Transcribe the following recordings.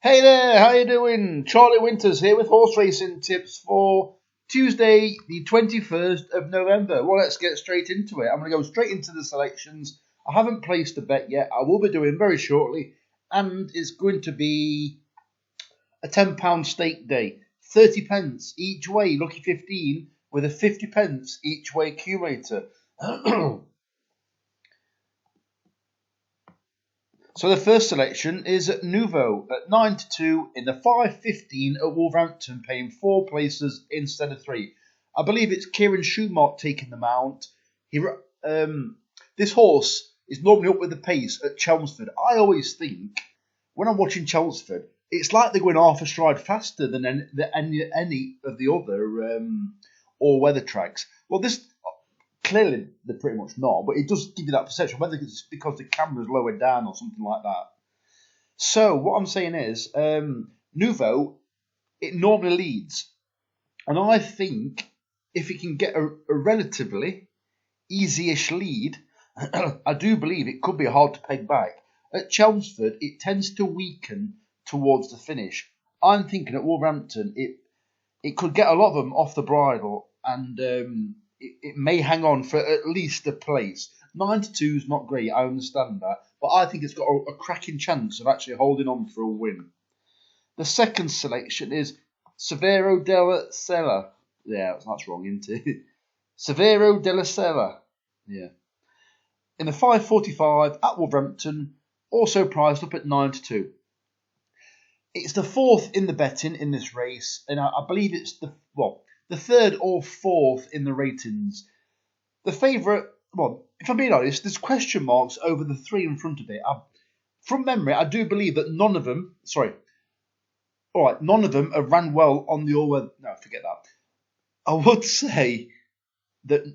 Hey there, how you doing? Charlie Winters here with horse racing tips for Tuesday, the 21st of November. Well, let's get straight into it. I'm going to go straight into the selections. I haven't placed a bet yet. I will be doing very shortly, and it's going to be a £10 stake day. 30 pence each way, lucky 15, with a 50 pence each way accumulator. So the first selection is Nouveau at 9-2 in the 5.15 at Wolverhampton, paying 4 places instead of 3. I believe it's Kieran Schumacher taking the mount. This horse is normally up with the pace at Chelmsford. I always think, when I'm watching Chelmsford, it's like they're going half a stride faster than any of the other all-weather tracks. Well, this... Clearly, they're pretty much not, but it does give you that perception, whether it's because the camera's lowered down or something like that. So, what I'm saying is, Nouveau, it normally leads. And I think if it can get a relatively easy-ish lead, I do believe it could be hard to peg back. At Chelmsford, it tends to weaken towards the finish. I'm thinking at Wolverhampton, it could get a lot of them off the bridle and... It may hang on for at least a place. 9-2 is not great, I understand that, but I think it's got a cracking chance of actually holding on for a win. The second selection is Severo della Sella. Yeah, that's wrong, isn't it? Severo della Sella. Yeah. In the 5.45 at Wolverhampton, also priced up at 9-2. It's the fourth in the betting in this race, and I believe it's the third or fourth in the ratings. The favourite, well, if I'm being honest, there's question marks over the 3 in front of it. From memory, I do believe that none of them have ran well on the all-weather. No, forget that. I would say that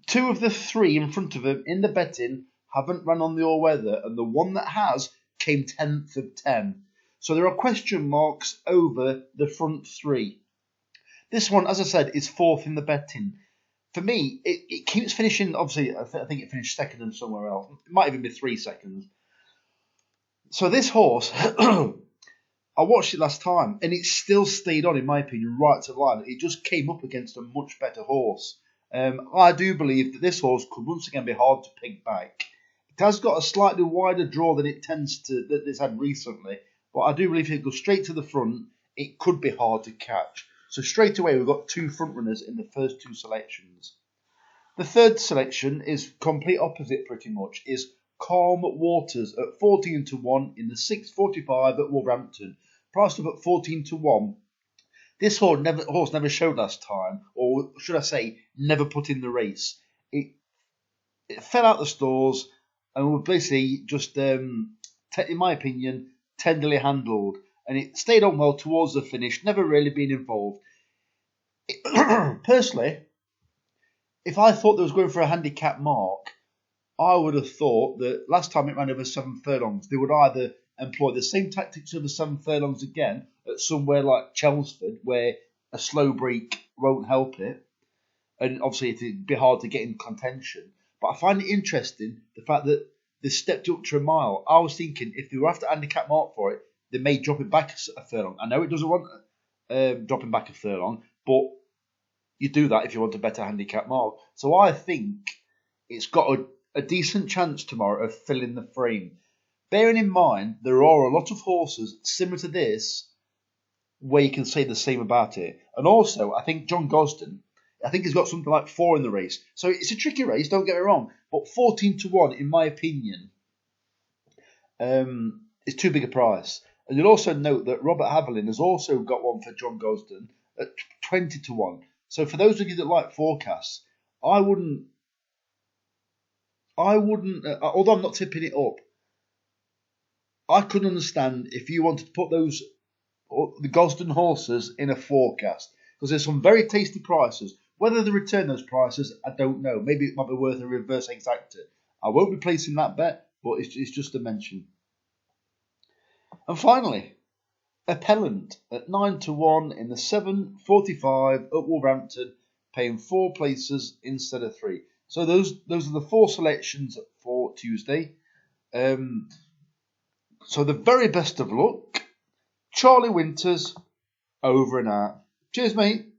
2 of the 3 in front of them in the betting haven't run on the all-weather, and the one that has came 10th of 10. So there are question marks over the front 3. This one, as I said, is fourth in the betting. For me, it keeps finishing. Obviously, I think it finished second and somewhere else. It might even be 3 seconds. So this horse, I watched it last time, and it still stayed on, in my opinion, right to the line. It just came up against a much better horse. I do believe that this horse could once again be hard to pick back. It has got a slightly wider draw than that it's had recently, but I do believe if it goes straight to the front, it could be hard to catch. So straight away, we've got 2 front runners in the first 2 selections. The third selection is complete opposite pretty much, is Calm Waters at 14-1 in the 6.45 at Wolverhampton, priced up at 14-1. This horse never showed last time, or should I say, never put in the race. It fell out the stalls and was basically just, in my opinion, tenderly handled. And it stayed on well towards the finish, never really been involved. Personally, if I thought they was going for a handicap mark, I would have thought that last time it ran over 7 furlongs, they would either employ the same tactics over 7 furlongs again at somewhere like Chelmsford, where a slow break won't help it, and obviously it'd be hard to get in contention. But I find it interesting, the fact that they stepped up to a mile. I was thinking if they were after handicap mark for it, they may drop it back a furlong. I know it doesn't want dropping back a furlong, but you do that if you want a better handicap mark. So I think it's got a decent chance tomorrow of filling the frame. Bearing in mind, there are a lot of horses similar to this where you can say the same about it. And also, I think John Gosden, he's got something like 4 in the race. So it's a tricky race, don't get me wrong. But 14-1, in my opinion, is too big a price. And you'll also note that Robert Haviland has also got one for John Gosden at 20-1. So for those of you that like forecasts, I wouldn't, although I'm not tipping it up, I could understand if you wanted to put the Gosden horses in a forecast, because there's some very tasty prices. Whether they return those prices, I don't know. Maybe it might be worth a reverse exacta. I won't be placing that bet, but it's just a mention. And finally, Appellant at 9-1 in the 7.45 at Wolverhampton, paying 4 places instead of 3. So those are the 4 selections for Tuesday. So the very best of luck. Charlie Winters, over and out. Cheers, mate.